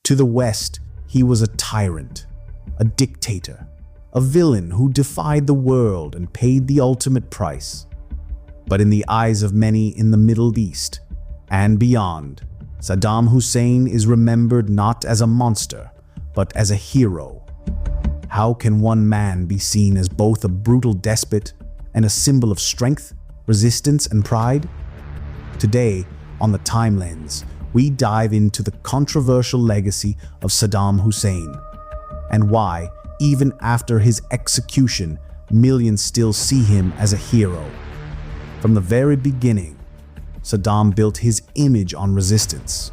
To the West, he was a tyrant, a dictator, a villain who defied the world and paid the ultimate price. But in the eyes of many in the Middle East and beyond, Saddam Hussein is remembered not as a monster, but as a hero. How can one man be seen as both a brutal despot and a symbol of strength, resistance, and pride? Today, on the Time Lens, we dive into the controversial legacy of Saddam Hussein and why, even after his execution, millions still see him as a hero. From the very beginning, Saddam built his image on resistance.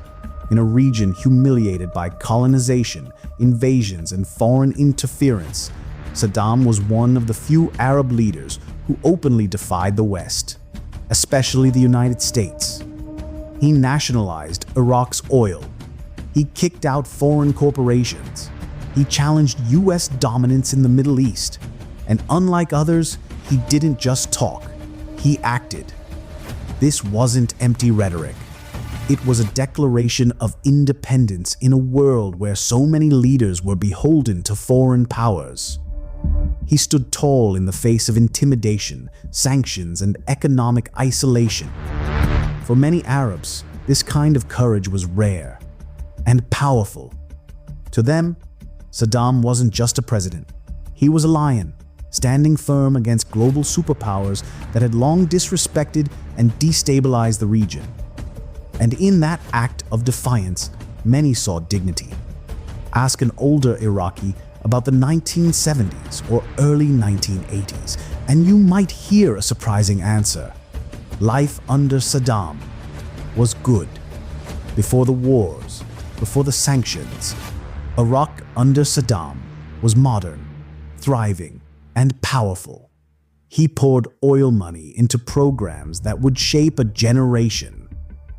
In a region humiliated by colonization, invasions, and foreign interference, Saddam was one of the few Arab leaders who openly defied the West, especially the United States. He nationalized Iraq's oil. He kicked out foreign corporations. He challenged US dominance in the Middle East. And unlike others, he didn't just talk, he acted. This wasn't empty rhetoric. It was a declaration of independence in a world where so many leaders were beholden to foreign powers. He stood tall in the face of intimidation, sanctions, and economic isolation. For many Arabs, this kind of courage was rare and powerful. To them, Saddam wasn't just a president. He was a lion, standing firm against global superpowers that had long disrespected and destabilized the region. And in that act of defiance, many saw dignity. Ask an older Iraqi about the 1970s or early 1980s, and you might hear a surprising answer. Life under Saddam was good. Before the wars, before the sanctions, Iraq under Saddam was modern, thriving, and powerful. He poured oil money into programs that would shape a generation,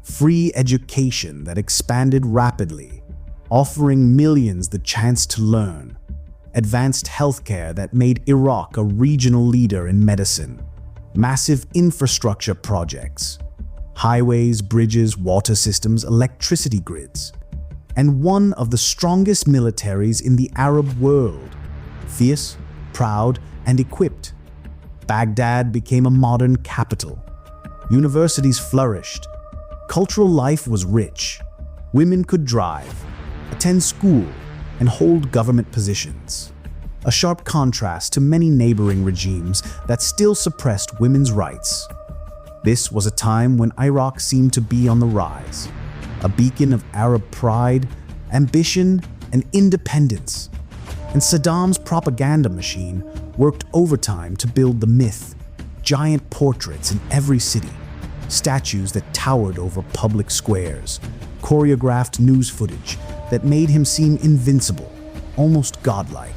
free education that expanded rapidly, offering millions the chance to learn, advanced healthcare that made Iraq a regional leader in medicine, massive infrastructure projects, highways, bridges, water systems, electricity grids, and one of the strongest militaries in the Arab world, fierce, proud, and equipped. Baghdad became a modern capital. Universities flourished. Cultural life was rich. Women could drive, attend school, and hold government positions. A sharp contrast to many neighboring regimes that still suppressed women's rights. This was a time when Iraq seemed to be on the rise, a beacon of Arab pride, ambition, and independence. And Saddam's propaganda machine worked overtime to build the myth, giant portraits in every city, statues that towered over public squares, choreographed news footage that made him seem invincible, almost godlike.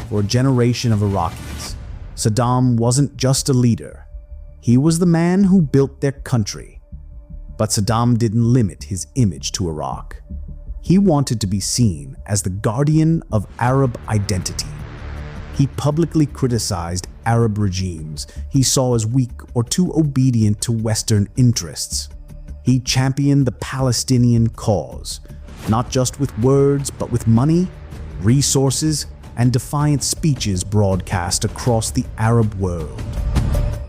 For a generation of Iraqis, Saddam wasn't just a leader. He was the man who built their country. But Saddam didn't limit his image to Iraq. He wanted to be seen as the guardian of Arab identity. He publicly criticized Arab regimes he saw as weak or too obedient to Western interests. He championed the Palestinian cause, not just with words, but with money, resources, and defiant speeches broadcast across the Arab world.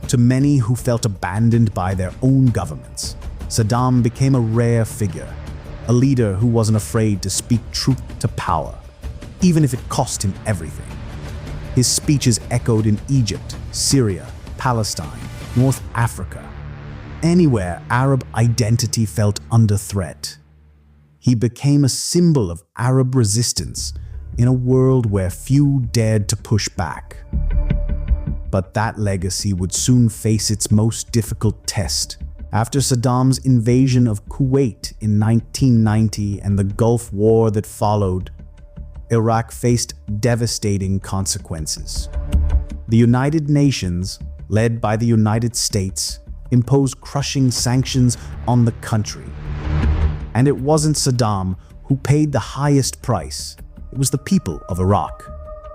To many who felt abandoned by their own governments, Saddam became a rare figure, a leader who wasn't afraid to speak truth to power, even if it cost him everything. His speeches echoed in Egypt, Syria, Palestine, North Africa, anywhere Arab identity felt under threat. He became a symbol of Arab resistance in a world where few dared to push back. But that legacy would soon face its most difficult test. After Saddam's invasion of Kuwait in 1990 and the Gulf War that followed, Iraq faced devastating consequences. The United Nations, led by the United States, imposed crushing sanctions on the country. And it wasn't Saddam who paid the highest price. It was the people of Iraq.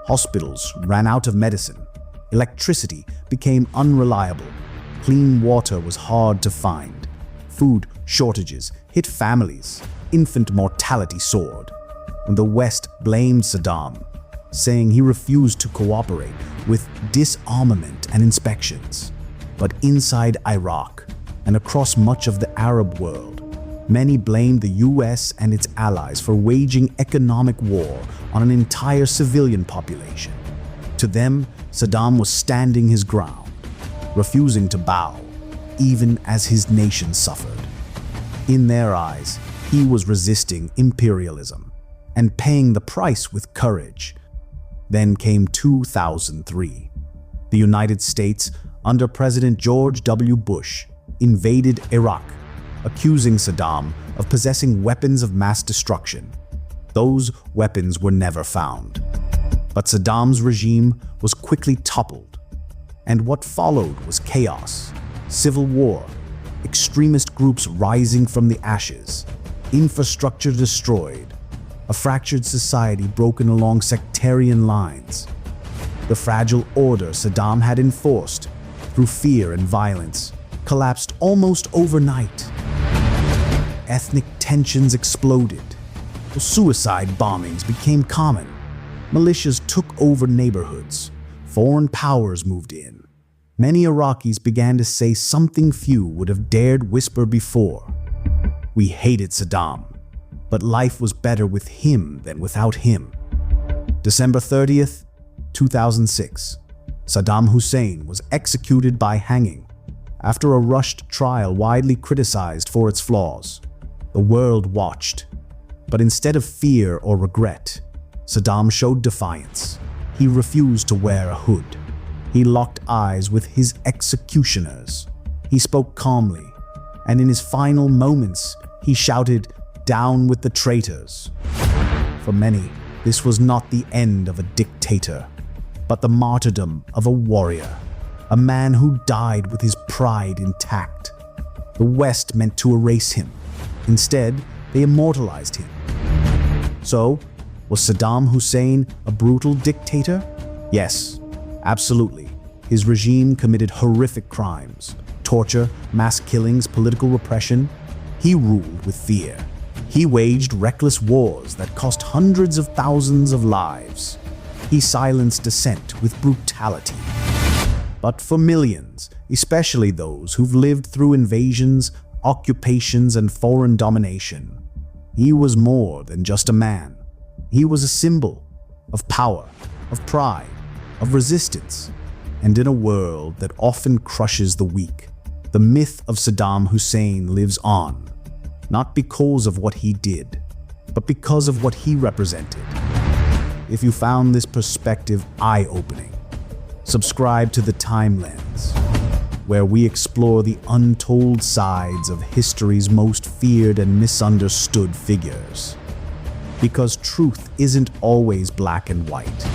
Hospitals ran out of medicine. Electricity became unreliable. Clean water was hard to find. Food shortages hit families. infant mortality soared, when the West blamed Saddam, saying he refused to cooperate with disarmament and inspections. But inside Iraq and across much of the Arab world, many blamed the US and its allies for waging economic war on an entire civilian population. To them, Saddam was standing his ground, refusing to bow, even as his nation suffered. In their eyes, he was resisting imperialism and paying the price with courage. Then came 2003. The United States, under President George W. Bush, invaded Iraq, accusing Saddam of possessing weapons of mass destruction. Those weapons were never found. But Saddam's regime was quickly toppled, and what followed was chaos, civil war, extremist groups rising from the ashes, infrastructure destroyed, a fractured society broken along sectarian lines. The fragile order Saddam had enforced through fear and violence collapsed almost overnight. Ethnic tensions exploded. Suicide bombings became common. Militias took over neighborhoods. Foreign powers moved in. Many Iraqis began to say something few would have dared whisper before. We hated Saddam, but life was better with him than without him. December 30th, 2006, Saddam Hussein was executed by hanging after a rushed trial widely criticized for its flaws. The world watched, but instead of fear or regret, Saddam showed defiance. He refused to wear a hood. He locked eyes with his executioners. He spoke calmly, and in his final moments, he shouted, "Down with the traitors." For many, this was not the end of a dictator, but the martyrdom of a warrior, a man who died with his pride intact. The West meant to erase him. Instead, they immortalized him. So, was Saddam Hussein a brutal dictator? Yes, absolutely. His regime committed horrific crimes, torture, mass killings, political repression. He ruled with fear. He waged reckless wars that cost hundreds of thousands of lives. He silenced dissent with brutality. But for millions, especially those who've lived through invasions, occupations, and foreign domination, he was more than just a man. He was a symbol of power, of pride, of resistance. And in a world that often crushes the weak, the myth of Saddam Hussein lives on, not because of what he did, but because of what he represented. If you found this perspective eye-opening, subscribe to The Time Lens, where we explore the untold sides of history's most feared and misunderstood figures. Because truth isn't always black and white.